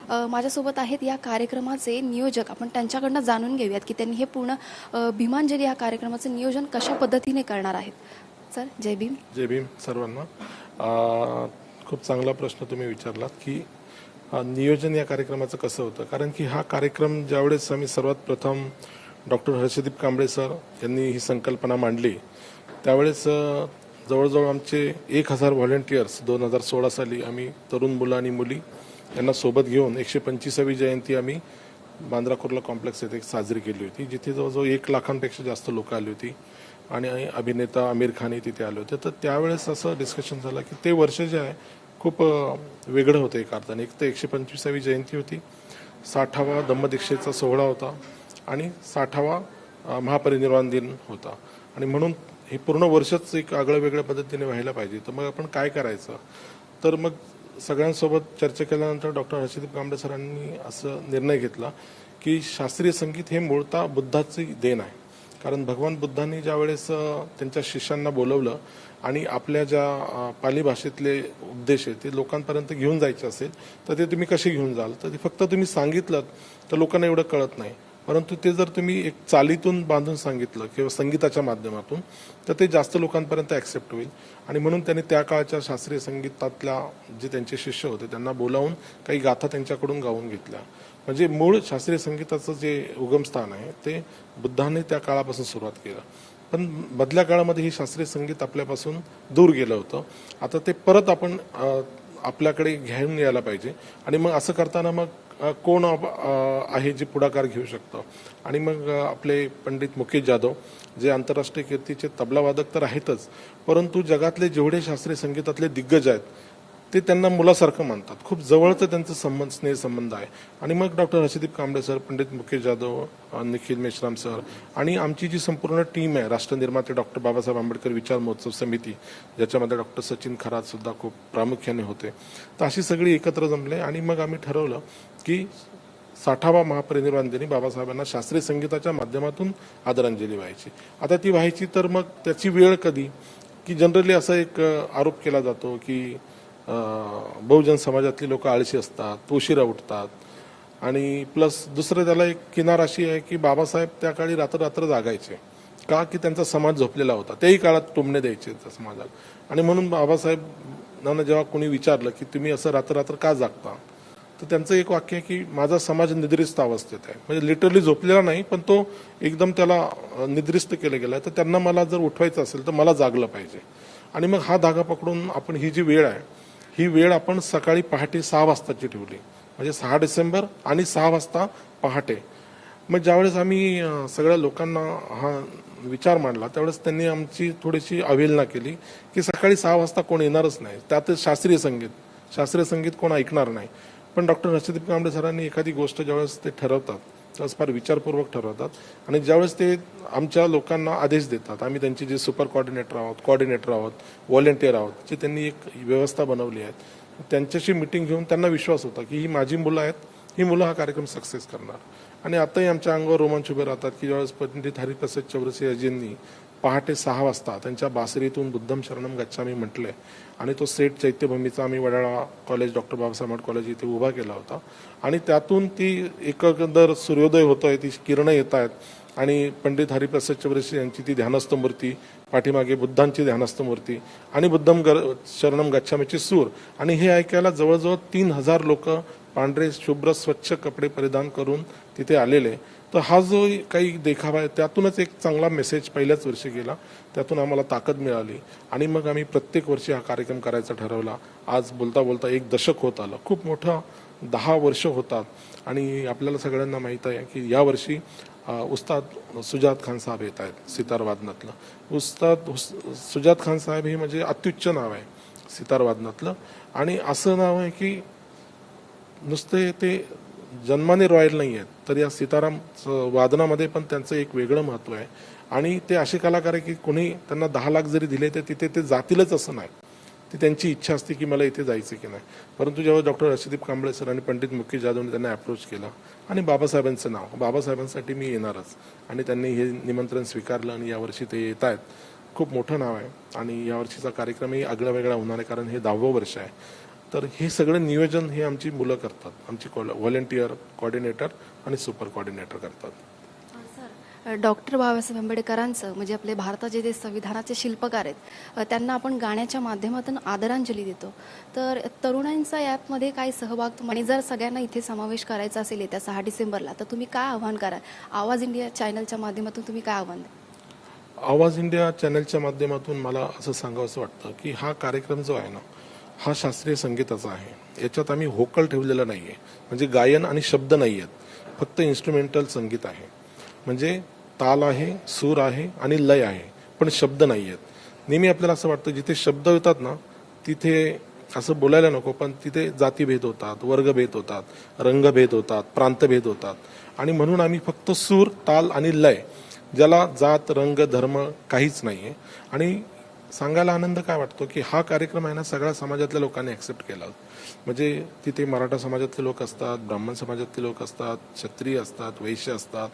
माझ्यासोबत आहेत या कार्यक्रमाचे नियोजक. आपण त्यांच्याकडनं जाणून घेऊयात की त्यांनी हे पूर्ण भीमांजली या कार्यक्रमाचं नियोजन कशा पद्धतीने करणार आहेत. सर, जय भीम. जय भीम सर्वांना. खूप चांगला प्रश्न तुम्ही विचारलात की नियोजन या कार्यक्रमाचं कसं होतं. कारण की हा कार्यक्रम ज्यावेळेस आम्ही सर्वात प्रथम डॉक्टर हर्षदीप कांबळे सर यांनी ही संकल्पना मांडली त्यावेळेस जवळजवळ आमचे 1000 व्हॉलेंटियर्स 2016 साली आम्ही तरुण मुलं आणि मुली यांना सोबत घेऊन 125वी जयंती आम्ही बांद्रा कुर्ला कॉम्प्लेक्स येथे साजरी केली होती, जिथे जवळजवळ 1 लाखांपेक्षा जास्त लोक आली होती आणि अभिनेता आमिर खानही तिथे आले होते. तर त्यावेळेस असं डिस्कशन झालं की ते वर्ष जे आहे खूप वेगळं होतं. एक अर्थाने एक तर 125वी जयंती होती, 60वा धम्मदीक्षेचा सोहळा होता आणि 60वा महापरिनिर्वाण दिन होता आणि म्हणून हे पूर्ण वर्षच एक आगळं वेगळ्या पद्धतीने व्हायला पाहिजे. तर मग आपण काय करायचं. तर मग सगळ्यांसोबत चर्चा केल्यानंतर डॉक्टर हर्षदीप कांबळे सरांनी असं निर्णय घेतला की शास्त्रीय संगीत हे मूळतः बुद्धाची देण आहे. कारण भगवान बुद्धांनी ज्यावेळेस त्यांच्या शिष्यांना बोलवलं आणि आपल्या ज्या पाली भाषेतले उपदेश आहेत ते लोकांपर्यंत घेऊन जायचे असेल तर ते तुम्ही कसे घेऊन जाल. तर ते फक्त तुम्ही सांगितलं तर लोकांना एवढं कळत नाही, परंतु ते जर तुम्ही एक चालीतून बांधून सांगितलं किंवा संगीताच्या माध्यमातून तर ते जास्त लोकांपर्यंत ॲक्सेप्ट होईल. आणि म्हणून त्यांनी त्या काळच्या शास्त्रीय संगीतातल्या जे त्यांचे शिष्य होते त्यांना बोलावून काही गाथा त्यांच्याकडून गाऊन घेतल्या. म्हणजे मूळ शास्त्रीय संगीताचं जे उगमस्थान आहे ते बुद्धाने त्या काळापासून सुरुवात केलं. पण मधल्या काळामध्ये ही शास्त्रीय संगीत आपल्यापासून दूर गेलं होतं. आता ते परत आपण आपल्याकडे घेऊन यायला पाहिजे. आणि मग असं करताना मग कोण आहे जे पुढाकार घेऊ शकतं. आणि मग आपले पंडित मुकेश जाधव जे आंतरराष्ट्रीय कीर्तीचे तबलावादक तर आहेतच, परंतु जगातले जेवढे शास्त्रीय संगीतातले दिग्गज आहेत ते त्यांना मुलासारखं मानतात. खूप जवळचं त्यांचं स्नेहसंबंध आहे. आणि मग doctor Harshdeep Kamble sir, Pandit Mukesh Jadhav, Nikhil Meshram sir आणि आमची जी संपूर्ण टीम आहे राष्ट्रनिर्माते डॉक्टर बाबासाहेब आंबेडकर विचार महोत्सव समिती, ज्याच्यामध्ये डॉक्टर सचिन खरात सुद्धा खूप प्रामुख्याने होते. तर अशी सगळी एकत्र जमले आणि मग आम्ही ठरवलं की 60वा महापरिनिर्वाण दिनी बाबासाहेबांना शास्त्रीय संगीताच्या माध्यमातून आदरांजली व्हायची. आता ती व्हायची तर मग त्याची वेळ कधी, की जनरली असा एक आरोप केला जातो की बहुजन समाजातली लोक आळशी असतात, उशिरा उठतात. आणि प्लस दुसरं त्याला एक किनार अशी आहे की बाबासाहेब त्या काळी रात्र रात्र जागायचे का, की त्यांचा समाज झोपलेला होता. त्याही काळात टोमणे द्यायचे त्या समाजाला. आणि म्हणून बाबासाहेबांना जेव्हा कोणी विचारलं की तुम्ही असं रात्र रात्र का जागता, तर त्यांचं एक वाक्य आहे की माझा समाज निद्रिस्त अवस्थेत आहे. म्हणजे लिटरली झोपलेला नाही, पण तो एकदम त्याला निद्रिस्त केलं गेला. तर त्यांना मला जर उठवायचं असेल तर मला जागलं पाहिजे. आणि मग हा धागा पकडून आपण ही जी वेळ आहे ही वेळ आपण सकाळी पहाटे 6 वाजताची ठेवली. म्हणजे 6 डिसेंबर आणि 6 वाजता पहाटे. मग ज्यावेळेस आम्ही सगळ्या लोकांना हा विचार मांडला त्यावेळेस त्यांनी आमची थोडीशी अवहेलना केली की सकाळी 6 वाजता कोण येणारच नाही, त्यातच शास्त्रीय संगीत कोण ऐकणार नाही. पण डॉक्टर हर्षदीप कांबळे सरांनी एखादी गोष्ट ज्यावेळेस ते ठरवतात त्यावेळेस फार विचारपूर्वक ठरवतात. आणि ज्यावेळेस ते आमच्या लोकांना आदेश देतात, आम्ही त्यांचे जे सुपर कोऑर्डिनेटर आहोत, व्हॉलेंटियर आहोत, जे त्यांनी एक व्यवस्था बनवली आहे, त्यांच्याशी मिटिंग घेऊन त्यांना विश्वास होता की ही माझी मुलं आहेत, ही मुलं हा कार्यक्रम सक्सेस करणार. आणि आताही आमच्या अंगावर रोमांच उभे राहतात की ज्यावेळेस पंडित हरिप्रसाद चौरसियाजींनी पहाटे 6 वाजता त्यांच्या बासरीतून बुद्धम शरणम गच्छामी म्हटलंय आणि तो सेट चैत्यभूमीचा आम्ही Wadala college, doctor Babasaheb Ambedkar college इथे उभा केला होता. आणि त्यातून ती एकंदर सूर्योदय होतोय, ती किरणं येत आहेत आणि पंडित हरिप्रसाद चौरसी यांची ती ध्यानस्थ मूर्ती, पाठीमागे बुद्धांची ध्यानस्थ मूर्ती आणि बुद्धम शरणम गच्छामीची सूर. आणि हे ऐकायला जवळजवळ 3000 लोक पांढरे शुभ्र स्वच्छ कपडे परिधान करून तिथे आलेले. तर हा जो काही देखावा आहे त्यातूनच एक चांगला मेसेज पहिल्याच वर्षी गेला, त्यातून आम्हाला ताकद मिळाली. आणि मग आम्ही प्रत्येक वर्षी हा कार्यक्रम करायचा ठरवला. आज बोलता बोलता 1 दशक होत आलं. खूप मोठा 10 वर्ष होतात. आणि आपल्याला सगळ्यांना माहीत आहे की यावर्षी उस्ताद सुजात खान साहेब येत आहेत सितार वादनातलं. उस्ताद सुजात खान साहेब हे म्हणजे अत्युच्च नाव आहे सितार वादनातलं. आणि असं नाव आहे की नुसते ते जन्माने रॉयल नाही आहेत, तर या सीताराम वादनामध्ये पण त्यांचं एक वेगळं महत्त्व आहे. आणि ते असे कलाकार आहे की कोणी त्यांना 10 लाख जरी दिले तर तिथे ते जातीलच असं नाही. ती त्यांची इच्छा असते की मला इथे जायचं की नाही. परंतु जेव्हा डॉक्टर हर्षदीप कांबळे सर आणि पंडित मुकेश जाधवने त्यांना अप्रोच केला आणि बाबासाहेबांचं नाव, बाबासाहेबांसाठी मी येणारच, आणि त्यांनी हे निमंत्रण स्वीकारलं आणि यावर्षी ते येत आहेत. खूप मोठं नाव आहे आणि यावर्षीचा कार्यक्रमही आगळा वेगळा होणार आहे कारण हे 10वं वर्ष आहे. तर हे सगळं नियोजन हे आमची मुलं करतात, आमची व्हॉलेंटियर, कोऑर्डिनेटर आणि सुपर कोऑर्डिनेटर करतात. सर, डॉक्टर बाबासाहेब आंबेडकरांचं म्हणजे आपले भारताचे जे संविधानाचे शिल्पकार आहेत त्यांना आपण गाण्याच्या माध्यमातून आदरांजली देतो. तर तरुणांचा यामध्ये काय सहभाग आणि जर सगळ्यांना इथे समावेश करायचा असेल येत्या 6 डिसेंबरला तर तुम्ही काय आव्हान कराल? आवाज इंडिया चॅनलच्या माध्यमातून तुम्ही काय आव्हान द्याल? आवाज इंडिया चॅनलच्या माध्यमातून मला असं सांगावंसं वाटतं की हा कार्यक्रम जो आहे ना, हा शास्त्रीय संगीताचा आहे. याच्यात आम्ही व्होकल ठेवलेलं नाही आहे, म्हणजे गायन आणि शब्द नाही आहेत, फक्त इन्स्ट्रुमेंटल संगीत आहे. म्हणजे ताल आहे, सूर आहे आणि लय आहे, पण शब्द नाही आहेत. नेहमी आपल्याला असं वाटतं जिथे शब्द येतात ना तिथे असं बोलायला नको, पण तिथे जातीभेद होतात, वर्गभेद होतात, रंगभेद होतात, प्रांतभेद होतात. आणि म्हणून आम्ही फक्त सूर, ताल आणि लय, ज्याला जात, रंग, धर्म काहीच नाही आहे. आणि सांगायला आनंद काय वाटतो की हा कार्यक्रम आहे ना सगळ्या समाजातल्या लोकांनी ॲक्सेप्ट केला. म्हणजे तिथे मराठा समाजातले लोक असतात, ब्राह्मण समाजातले लोक असतात, क्षत्रिय असतात, वैश्य असतात,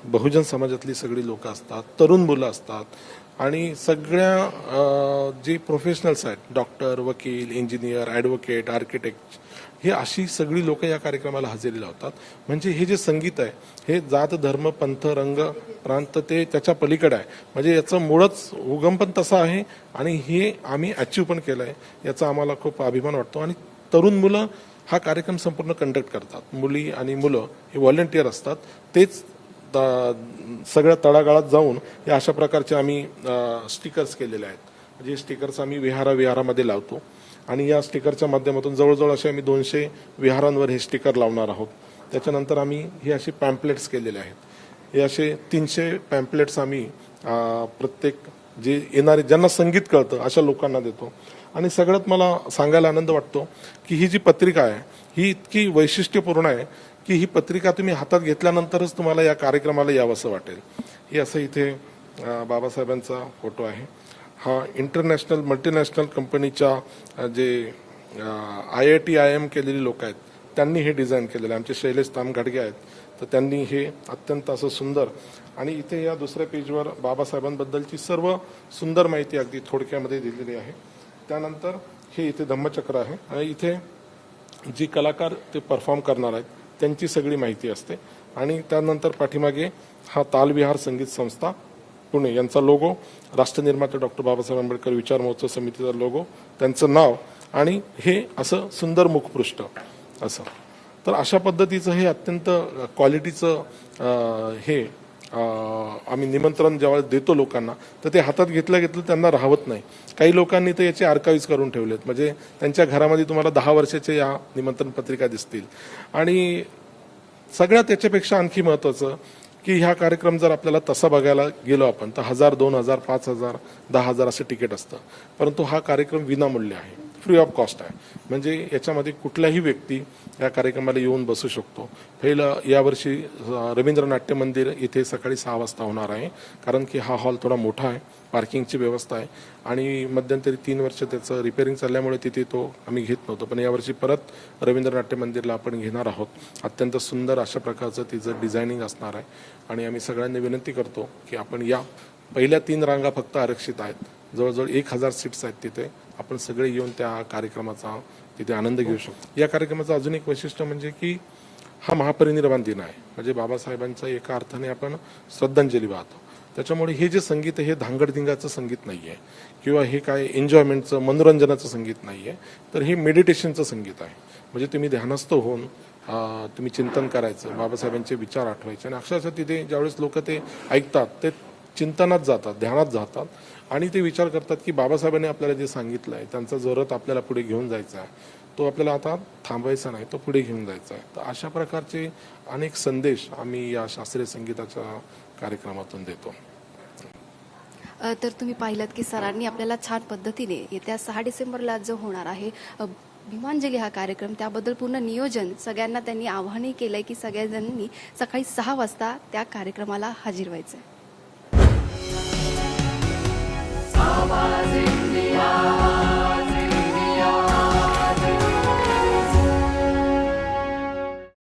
बहुजन समाजातली सगळी लोक असतात, तरुण मुलं असतात आणि सगळ्या जे प्रोफेशनल्स आहेत, डॉक्टर, वकील, इंजिनियर, ॲडव्होकेट, आर्किटेक्ट, हे अशी सगळी लोक या कार्यक्रमाला हजेरी लावतात. म्हणजे हे जे संगीत आहे हे जात, धर्म, पंथ, रंग, प्रांत ते त्याच्या पलीकडे आहे. म्हणजे याचं मूळच उगम पण तसा आहे आणि हे आम्ही अचीव पण केलं आहे, याचा आम्हाला खूप अभिमान वाटतो. आणि तरुण मुलं हा कार्यक्रम संपूर्ण कंडक्ट करतात. मुली आणि मुलं हे व्हॉलेंटियर असतात, तेच सगळ्या तळागाळात जाऊन या अशा प्रकारचे आम्ही स्टिकर्स केलेले आहेत. म्हणजे स्टिकर्स आम्ही विहारामध्ये लावतो आणि या स्टिकरच्या माध्यमातून जवळजवळ असे आम्ही 200 विहारांवर हे स्टिकर लावणार आहोत. त्याच्यानंतर आम्ही हे असे पॅम्पलेट्स केलेले आहेत. हे असे 300 पॅम्पलेट्स आम्ही प्रत्येक जे येणारे ज्यांना संगीत कळतं अशा लोकांना देतो. आणि सगळ्यात मला सांगायला आनंद वाटतो की ही जी पत्रिका आहे ही इतकी वैशिष्ट्यपूर्ण आहे की ही पत्रिका तुम्ही हातात घेतल्यानंतरच तुम्हाला या कार्यक्रमाला यावंसं वाटेल. हे असं इथे बाबासाहेबांचा फोटो आहे. हा इंटरनॅशनल मल्टीनॅशनल कंपनीच्या जे IIT IIM केलेली लोक आहेत त्यांनी हे डिझाईन केलेलं आहे. आमचे शैलेश तामगाडगे आहेत, तर त्यांनी हे अत्यंत असं सुंदर. आणि इथे या दुसऱ्या पेजवर बाबासाहेबांबद्दलची सर्व सुंदर माहिती अगदी थोडक्यामध्ये दिलेली आहे. त्यानंतर हे इथे धम्मचक्र आहे आणि इथे जी कलाकार ते परफॉर्म करणार आहेत त्यांची सगळी माहिती असते. आणि त्यानंतर पाठीमागे हा तालविहार संगीत संस्था पुणे यांचा लोगो, राष्ट्रनिर्माते डॉक्टर बाबासाहेब आंबेडकर विचार महोत्सव समितीचा लोगो, त्यांचं नाव आणि हे असं सुंदर मुखपृष्ठ असं. तर अशा पद्धतीचं हे अत्यंत क्वालिटीचं हे आम्ही निमंत्रण ज्यावेळेस देतो लोकांना तर ते हातात घेतलं त्यांना राहत नाही. काही लोकांनी तर याचे आर्काइव्स करून ठेवलेत, म्हणजे त्यांच्या घरामध्ये तुम्हाला 10 वर्षाचे या निमंत्रण पत्रिका दिसतील. आणि सगळ्यात त्याच्यापेक्षा आणखी महत्त्वाचं की हा कार्यक्रम जर आपल्याला तसा बघायला गेलो आपण तर 1000, 2000, 5000, 10,000 असं तिकीट असतं, परंतु हा कार्यक्रम विनामूल्य आहे, फ्री ऑफ कॉस्ट आहे. म्हणजे याच्यामध्ये कुठलाही व्यक्ती या कार्यक्रमाला येऊन बसू शकतो. पहिलं यावर्षी रवींद्र नाट्य मंदिर इथे सकाळी 6 वाजता होणार आहे, कारण की हा हॉल थोडा मोठा आहे, पार्किंगची व्यवस्था आहे आणि मध्यंतरी 3 वर्ष त्याचं रिपेअरिंग चालल्यामुळे तिथे तो आम्ही घेत नव्हतो, पण यावर्षी परत रवींद्र नाट्य मंदिरला आपण घेणार आहोत. अत्यंत सुंदर अशा प्रकारचं तिचं डिझायनिंग असणार आहे आणि आम्ही सगळ्यांनी विनंती करतो की आपण या पहिल्या 3 रांगा फक्त आरक्षित आहेत, जवळजवळ 1000 सीट्स आहेत तिथे, आपण सगळे येऊन त्या कार्यक्रमाचा तिथे आनंद घेऊ शकतो. या कार्यक्रमाचं अजून एक वैशिष्ट्य म्हणजे की हा महापरिनिर्वाण दिन आहे, म्हणजे बाबासाहेबांचा एका अर्थाने आपण श्रद्धांजली वाहतो. त्याच्यामुळे हे जे संगीत आहे हे धांगडधिंगाचं संगीत नाही आहे किंवा हे काय एन्जॉयमेंटचं मनोरंजनाचं संगीत नाही आहे, तर हे मेडिटेशनचं संगीत आहे. म्हणजे तुम्ही ध्यानस्थ होऊन तुम्ही चिंतन करायचं, बाबासाहेबांचे विचार आठवायचे आणि अक्षरशः तिथे ज्यावेळेस लोक ते ऐकतात ते चिंतनात जातात, ध्यानात जातात आणि ते विचार करतात की बाबासाहेबांनी आपल्याला जे सांगितलं आहे त्यांचा जोरात आपल्याला पुढे घेऊन जायचा आहे, तो आपल्याला आता थांबवायचा नाही, तो पुढे घेऊन जायचा आहे. तर अशा प्रकारचे अनेक संदेश आम्ही या शास्त्रीय संगीताच्या कार्यक्रमातून देतो. तर तुम्ही पाहिलं की सरांनी आपल्याला छान पद्धतीने येत्या 6 डिसेंबरला जो होणार आहे भीमांजली हा कार्यक्रम त्याबद्दल पूर्ण नियोजन सगळ्यांना त्यांनी आवाहनही केलंय की सगळ्यांनी सकाळी 6 वाजता त्या कार्यक्रमाला हजर व्हायचंय. आवाज इंडिया.